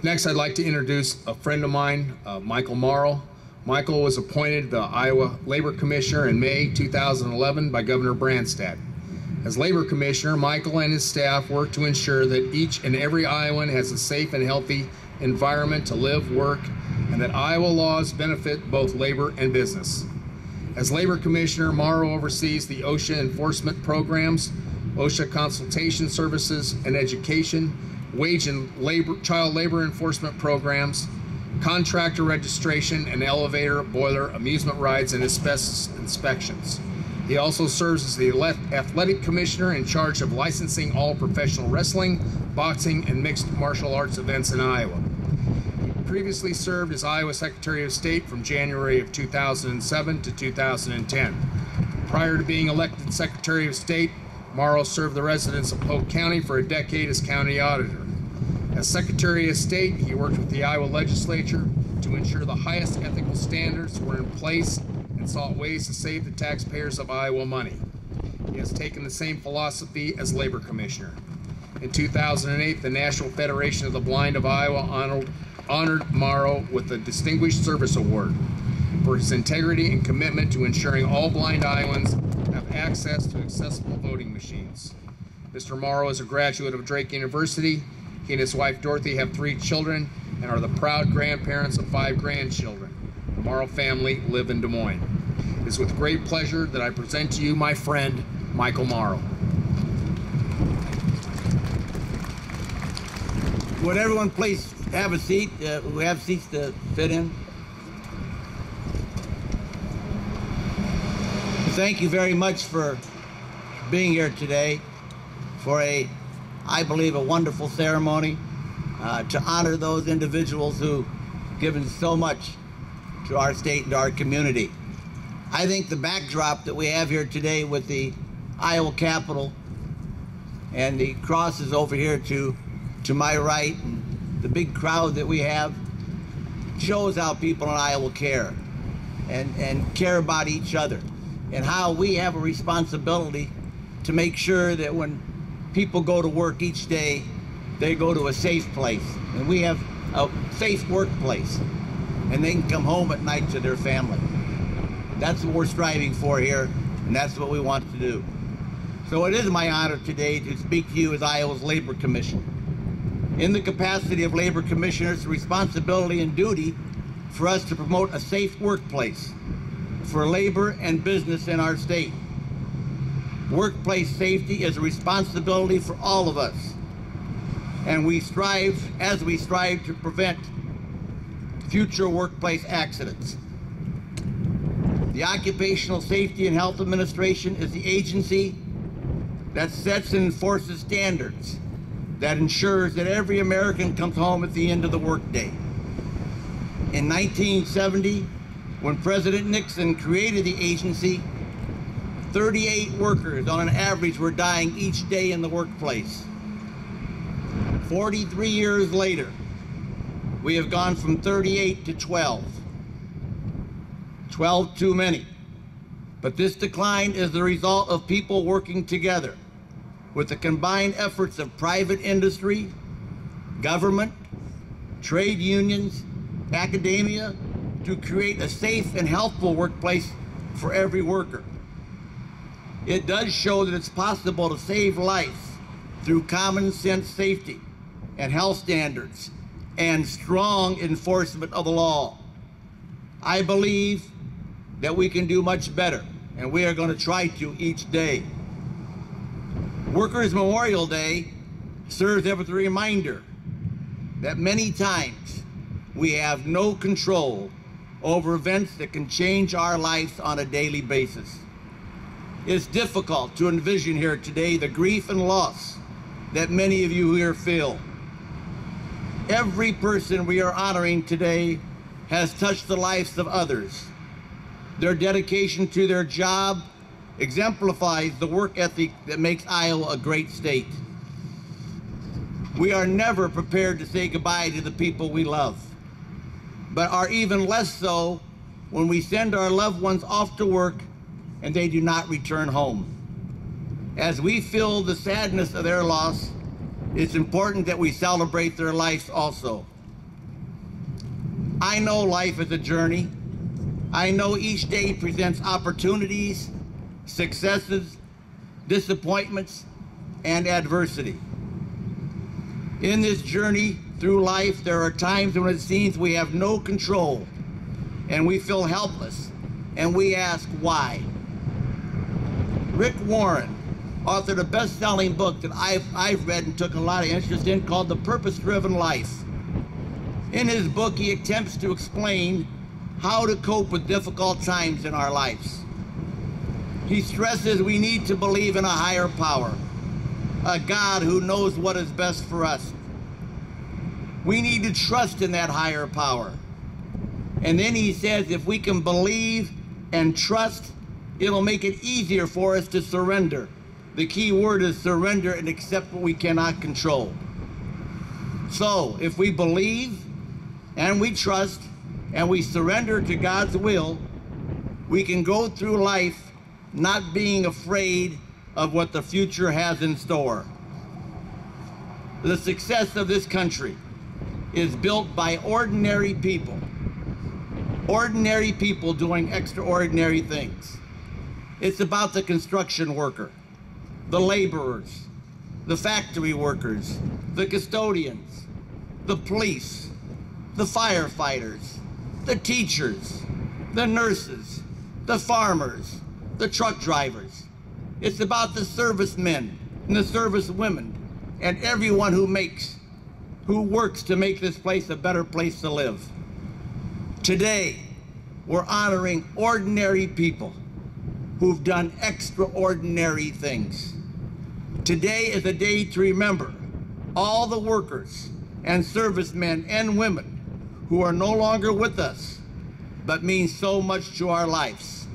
Next, I'd like to introduce a friend of mine, Michael Morrow. Michael was appointed the Iowa Labor Commissioner in May 2011 by Governor Branstad. As Labor Commissioner, Michael and his staff work to ensure that each and every Iowan has a safe and healthy environment to live, work, and that Iowa laws benefit both labor and business. As Labor Commissioner, Morrow oversees the OSHA enforcement programs, OSHA consultation services and education, wage and child labor enforcement programs, contractor registration, and elevator, boiler, amusement rides, and asbestos inspections. He also serves as the athletic commissioner in charge of licensing all professional wrestling, boxing, and mixed martial arts events in Iowa. He previously served as Iowa Secretary of State from January of 2007 to 2010. Prior to being elected Secretary of State, Morrow served the residents of Polk County for a decade as county auditor. As Secretary of State, he worked with the Iowa legislature to ensure the highest ethical standards were in place and sought ways to save the taxpayers of Iowa money. He has taken the same philosophy as Labor Commissioner. In 2008, the National Federation of the Blind of Iowa honored Morrow with the Distinguished Service Award for his integrity and commitment to ensuring all blind Iowans have access to accessible voting machines. Mr. Morrow is a graduate of Drake University. He and his wife Dorothy have 3 children and are the proud grandparents of 5 grandchildren. The Morrow family live in Des Moines. It is with great pleasure that I present to you my friend, Michael Morrow. Would everyone please have a seat? We have seats to fit in. Thank you very much for being here today for I believe, a wonderful ceremony to honor those individuals who've given so much to our state and to our community. I think the backdrop that we have here today with the Iowa Capitol and the crosses over here to my right and the big crowd that we have shows how people in Iowa care and care about each other, and how we have a responsibility to make sure that when people go to work each day, they go to a safe place, and we have a safe workplace, and they can come home at night to their family. That's what we're striving for here, and that's what we want to do. So it is my honor today to speak to you as Iowa's Labor Commissioner. In the capacity of Labor Commissioner, it's a responsibility and duty for us to promote a safe workplace for labor and business in our state. Workplace safety is a responsibility for all of us, and we strive to prevent future workplace accidents. The Occupational Safety and Health Administration is the agency that sets and enforces standards that ensures that every American comes home at the end of the workday. In 1970, when President Nixon created the agency, 38 workers on an average were dying each day in the workplace. 43 years later, we have gone from 38 to 12. 12 too many. But this decline is the result of people working together with the combined efforts of private industry, government, trade unions, academia, to create a safe and healthful workplace for every worker. It does show that it's possible to save life through common sense safety and health standards and strong enforcement of the law. I believe that we can do much better, and we are going to try to each day. Workers' Memorial Day serves as a reminder that many times we have no control over events that can change our lives on a daily basis. It's difficult to envision here today the grief and loss that many of you here feel. Every person we are honoring today has touched the lives of others. Their dedication to their job exemplifies the work ethic that makes Iowa a great state. We are never prepared to say goodbye to the people we love, but are even less so when we send our loved ones off to work and they do not return home. As we feel the sadness of their loss, it's important that we celebrate their lives also. I know life is a journey. I know each day presents opportunities, successes, disappointments, and adversity. In this journey through life, there are times when it seems we have no control and we feel helpless and we ask why. Rick Warren authored a best-selling book that I've read and took a lot of interest in called The Purpose-Driven Life. In his book, he attempts to explain how to cope with difficult times in our lives. He stresses we need to believe in a higher power, a God who knows what is best for us. We need to trust in that higher power. And then he says if we can believe and trust, it'll make it easier for us to surrender. The key word is surrender and accept what we cannot control. So if we believe and we trust and we surrender to God's will, we can go through life not being afraid of what the future has in store. The success of this country is built by ordinary people doing extraordinary things. It's about the construction worker, the laborers, the factory workers, the custodians, the police, the firefighters, the teachers, the nurses, the farmers, the truck drivers. It's about the servicemen and the servicewomen and everyone who works to make this place a better place to live. Today, we're honoring ordinary people who've done extraordinary things. Today is a day to remember all the workers and servicemen and women who are no longer with us, but mean so much to our lives.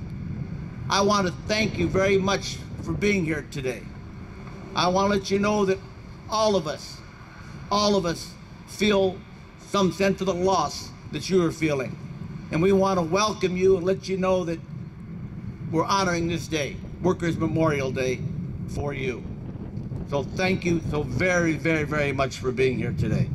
I want to thank you very much for being here today. I want to let you know that all of us feel some sense of the loss that you are feeling. And we want to welcome you and let you know that we're honoring this day, Workers' Memorial Day, for you. So thank you so very, very, very much for being here today.